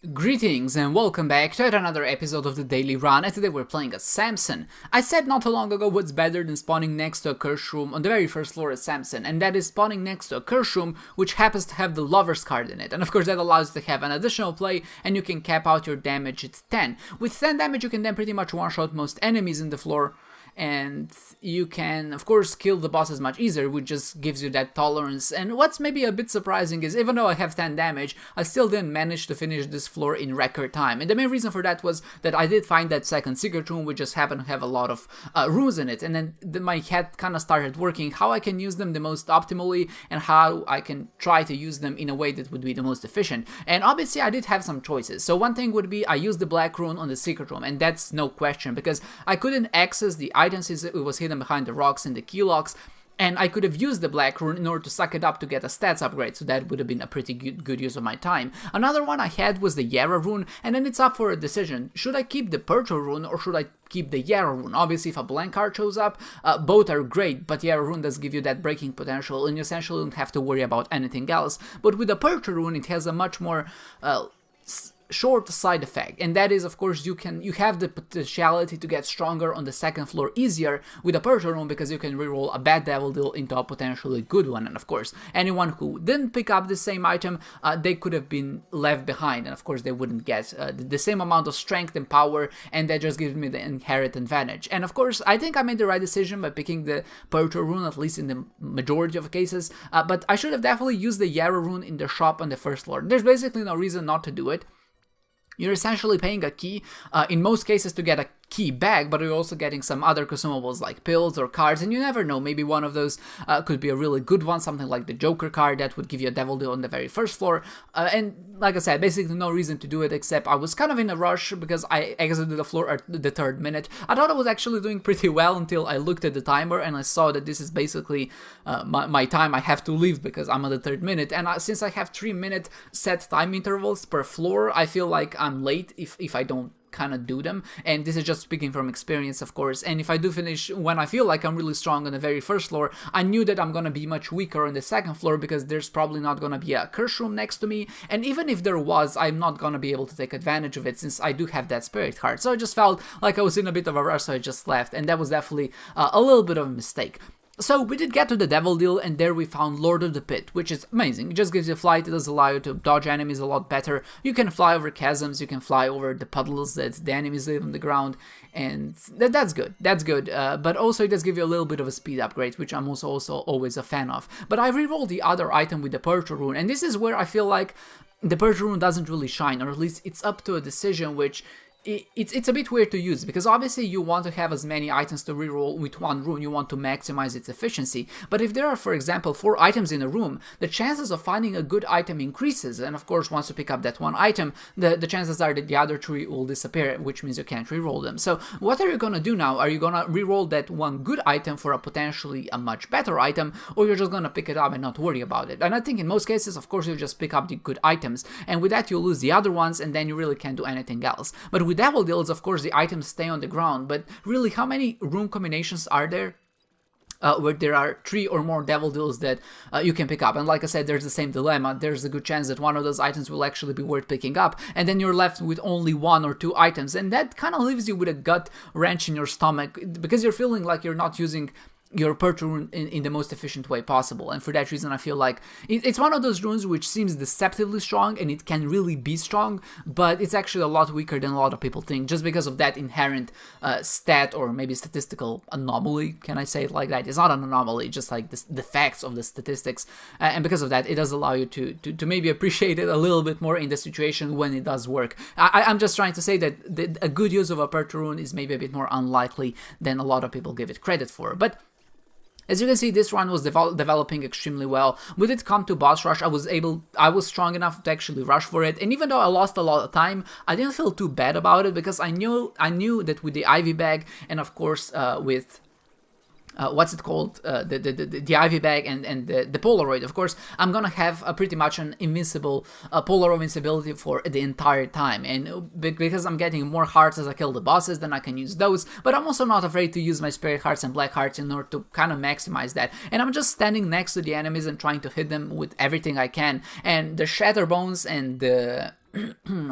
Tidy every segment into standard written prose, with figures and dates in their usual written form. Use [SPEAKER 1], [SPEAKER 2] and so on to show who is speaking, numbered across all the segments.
[SPEAKER 1] Greetings and welcome back to another episode of the Daily Run, and today we're playing as Samson. I said not too long ago what's better than spawning next to a curse room on the very first floor as Samson, and that is spawning next to a curse room which happens to have the Lover's card in it, and of course that allows you to have an additional play and you can cap out your damage at 10. With 10 damage you can then pretty much one-shot most enemies in the floor, and you can, of course, kill the bosses much easier, which just gives you that tolerance. And what's maybe a bit surprising is, even though I have 10 damage, I still didn't manage to finish this floor in record time. And the main reason for that was that I did find that second secret room, which just happened to have a lot of rooms in it. And then my head kind of started working how I can use them the most optimally and how I can try to use them in a way that would be the most efficient. And obviously I did have some choices. So one thing would be I used the black rune on the secret room, and that's no question, because I couldn't access the items, it was hidden behind the rocks and the key locks, and I could have used the black rune in order to suck it up to get a stats upgrade, so that would have been a pretty good use of my time. Another one I had was the Yara rune, and then it's up for a decision. Should I keep the Purple rune or should I keep the Yara rune? Obviously, if a blank card shows up, both are great, but Yara rune does give you that breaking potential, and you essentially don't have to worry about anything else. But with the Purple rune, it has a much more short side effect, and that is, of course, you have the potentiality to get stronger on the second floor easier with a Purple rune, because you can reroll a bad devil deal into a potentially good one. And of course, anyone who didn't pick up the same item, they could have been left behind, and of course they wouldn't get the same amount of strength and power, and that just gives me the inherent advantage. And of course, I think I made the right decision by picking the Purple rune, at least in the majority of cases, but I should have definitely used the Yara rune in the shop on the first floor. There's basically no reason not to do it. You're essentially paying a key, in most cases, to get a key back, but you're also getting some other consumables like pills or cards, and you never know, maybe one of those could be a really good one, something like the Joker card that would give you a devil deal on the very first floor. And like I said, basically no reason to do it, except I was kind of in a rush because I exited the floor at the 3rd minute. I thought I was actually doing pretty well until I looked at the timer and I saw that this is basically my time I have to leave because I'm at the 3rd minute, and since I have 3-minute set time intervals per floor, I feel like I'm late if I don't kind of do them. And this is just speaking from experience, of course. And if I do finish when I feel like I'm really strong on the very first floor, I knew that I'm gonna be much weaker on the second floor because there's probably not gonna be a curse room next to me, and even if there was, I'm not gonna be able to take advantage of it since I do have that spirit card. So I just felt like I was in a bit of a rush, so I just left, and that was definitely a little bit of a mistake. So we did get to the devil deal, and there we found Lord of the Pit, which is amazing. It just gives you flight, it does allow you to dodge enemies a lot better. You can fly over chasms, you can fly over the puddles that the enemies live on the ground, and that's good, but also it does give you a little bit of a speed upgrade, which I'm also always a fan of. But I rerolled the other item with the Purple rune, and this is where I feel like the Purple rune doesn't really shine, or at least it's up to a decision which it's a bit weird to use, because obviously you want to have as many items to reroll with one room, you want to maximize its efficiency, but if there are, for example, 4 items in a room, the chances of finding a good item increases, and of course once you pick up that one item, the chances are that the other 3 will disappear, which means you can't reroll them. So what are you gonna do now? Are you gonna reroll that one good item for a potentially a much better item, or you're just gonna pick it up and not worry about it? And I think in most cases, of course, you just pick up the good items, and with that you lose the other ones, and then you really can't do anything else. But with devil deals, of course, the items stay on the ground, but really, how many room combinations are there where there are 3 or more devil deals that you can pick up? And like I said, there's the same dilemma. There's a good chance that one of those items will actually be worth picking up, and then you're left with only 1 or 2 items, and that kind of leaves you with a gut wrench in your stomach, because you're feeling like you're not using your Purple rune in the most efficient way possible. And for that reason, I feel like it's one of those runes which seems deceptively strong, and it can really be strong, but it's actually a lot weaker than a lot of people think, just because of that inherent stat, or maybe statistical anomaly. Can I say it like that? It's not an anomaly, just like the facts of the statistics, and because of that, it does allow you to maybe appreciate it a little bit more in the situation when it does work. I'm just trying to say that a good use of a Purple rune is maybe a bit more unlikely than a lot of people give it credit for. But as you can see, this run was developing extremely well. When it come to boss rush, I was strong enough to actually rush for it, and even though I lost a lot of time, I didn't feel too bad about it, because I knew that with the Ivy bag, and of course with what's it called, the Ivy bag and the Polaroid, of course, I'm gonna have pretty much an invincible Polar invincibility for the entire time, and because I'm getting more hearts as I kill the bosses, then I can use those, but I'm also not afraid to use my Spirit Hearts and Black Hearts in order to kind of maximize that, and I'm just standing next to the enemies and trying to hit them with everything I can, and the Shatter Bones and the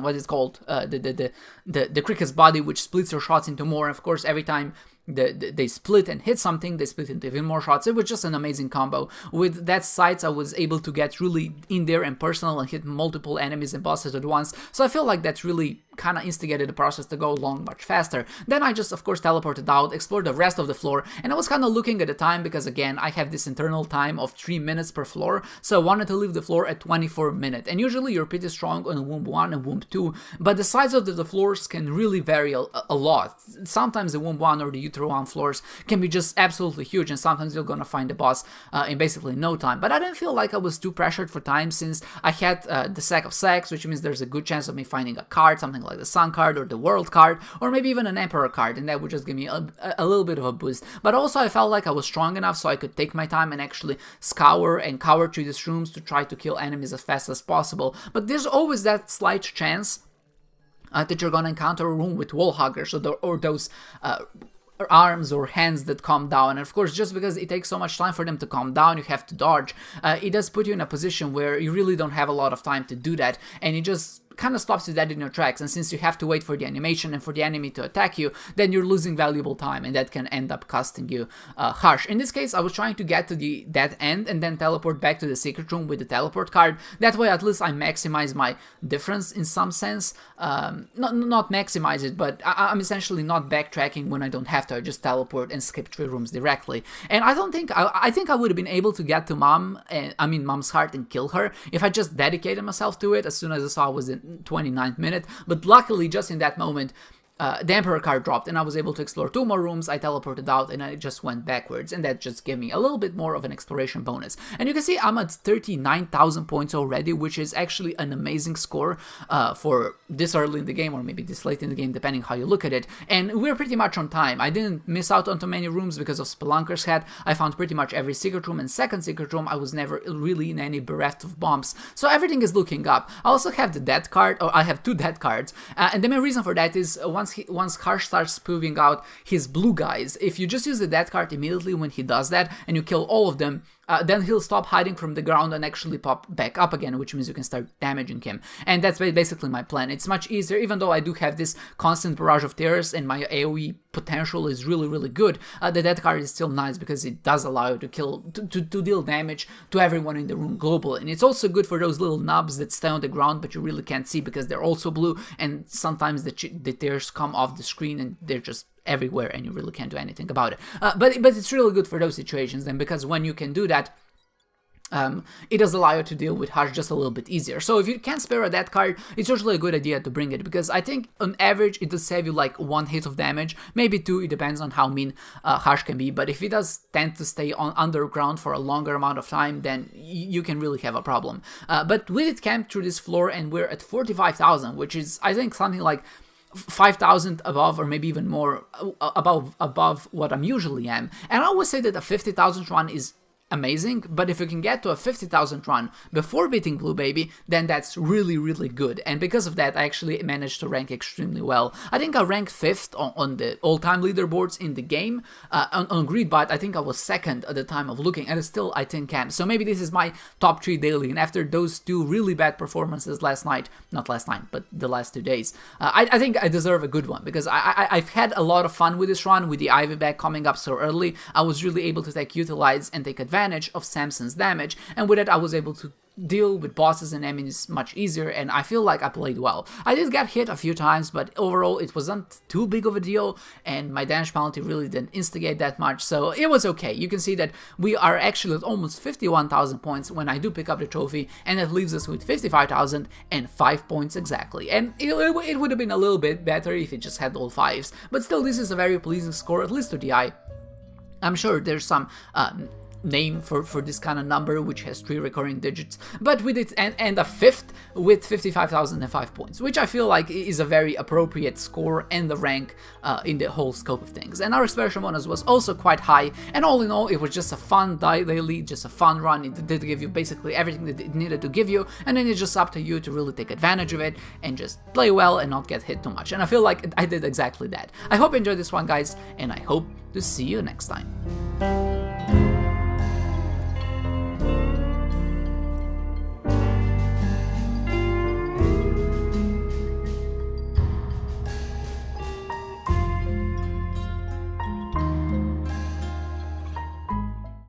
[SPEAKER 1] what is called the cricket's body, which splits your shots into more. Of course, every time they split and hit something, they split into even more shots. It was just an amazing combo. With that sights, I was able to get really in there and personal and hit multiple enemies and bosses at once. So I feel like that's really kind of instigated the process to go along much faster. Then I just, of course, teleported out, explored the rest of the floor, and I was kind of looking at the time because, again, I have this internal time of 3 minutes per floor, so I wanted to leave the floor at 24 minutes. And usually you're pretty strong on Womb 1 and Womb 2, but the size of the floors can really vary a lot. Sometimes the Womb 1 or the Utero 1 floors can be just absolutely huge, and sometimes you're gonna find the boss in basically no time. But I didn't feel like I was too pressured for time, since I had the Sack of Sacks, which means there's a good chance of me finding a card, something like the Sun card or the World card, or maybe even an Emperor card, and that would just give me a little bit of a boost. But also I felt like I was strong enough so I could take my time and actually scour and cower through these rooms to try to kill enemies as fast as possible. But there's always that slight chance that you're gonna encounter a room with wall huggers or those arms or hands that calm down. And of course, just because it takes so much time for them to calm down, you have to dodge. It does put you in a position where you really don't have a lot of time to do that, and it just kind of stops you dead in your tracks. And since you have to wait for the animation and for the enemy to attack you, then you're losing valuable time, and that can end up costing you harsh. In this case, I was trying to get to that end and then teleport back to the secret room with the teleport card. That way, at least I maximize my difference in some sense. Not maximize it, but I'm essentially not backtracking when I don't have to. I just teleport and skip 3 rooms directly. And I think I would have been able to get to Mom's heart and kill her if I just dedicated myself to it as soon as I saw I was in 29th minute, but luckily just in that moment the Emperor card dropped and I was able to explore 2 more rooms. I teleported out and I just went backwards, and that just gave me a little bit more of an exploration bonus. And you can see I'm at 39,000 points already, which is actually an amazing score for this early in the game, or maybe this late in the game, depending how you look at it. And we're pretty much on time. I didn't miss out on too many rooms because of Spelunker's Head. I found pretty much every secret room, and second secret room I was never really in any bereft of bombs, so everything is looking up. I also have the death card, or I have 2 death cards, and the main reason for that is once Harsh starts proving out his blue guys, if you just use the death card immediately when he does that and you kill all of them, then he'll stop hiding from the ground and actually pop back up again, which means you can start damaging him. And that's basically my plan. It's much easier, even though I do have this constant barrage of terrors and my AoE potential is really, really good. The death card is still nice because it does allow you to to deal damage to everyone in the room globally. And it's also good for those little nubs that stay on the ground but you really can't see because they're also blue, and sometimes the tears come off the screen and they're just everywhere and you really can't do anything about it. But it's really good for those situations, then, because when you can do that, it does allow you to deal with Harsh just a little bit easier. So if you can't spare a death card, it's usually a good idea to bring it, because I think on average it does save you like 1 hit of damage, maybe 2, it depends on how mean Harsh can be. But if he does tend to stay underground for a longer amount of time, then you can really have a problem. But we did camp through this floor and we're at 45,000, which is, I think, something like 5,000 above, or maybe even more above what I'm usually am. And I always say that a 50,000 run is amazing, but if you can get to a 50,000 run before beating Blue Baby, then that's really, really good. And because of that, I actually managed to rank extremely well. I think I ranked 5th on the all-time leaderboards in the game. On Greedbot, I think I was 2nd at the time of looking, and still I think camp. So maybe this is my top 3 daily, and after those 2 really bad performances last night, not last night, but the last 2 days, I think I deserve a good one, because I've had a lot of fun with this run, with the Ivy bag coming up so early. I was really able to utilize and take advantage of Samson's damage, and with it I was able to deal with bosses and enemies much easier, and I feel like I played well. I did get hit a few times, but overall it wasn't too big of a deal, and my damage penalty really didn't instigate that much, so it was okay. You can see that we are actually at almost 51,000 points when I do pick up the trophy, and that leaves us with 55,005 points exactly. And it would have been a little bit better if it just had all 5s, but still this is a very pleasing score, at least to the eye. I'm sure there's some name for this kind of number which has 3 recurring digits, but with it and a 5th with 55,005 points, which I feel like is a very appropriate score and the rank in the whole scope of things. And our exploration bonus was also quite high, and all in all it was just a fun daily, just a fun run. It did give you basically everything that it needed to give you, and then it's just up to you to really take advantage of it and just play well and not get hit too much, and I feel like I did exactly that. I hope you enjoyed this one, guys, and I hope to see you next time.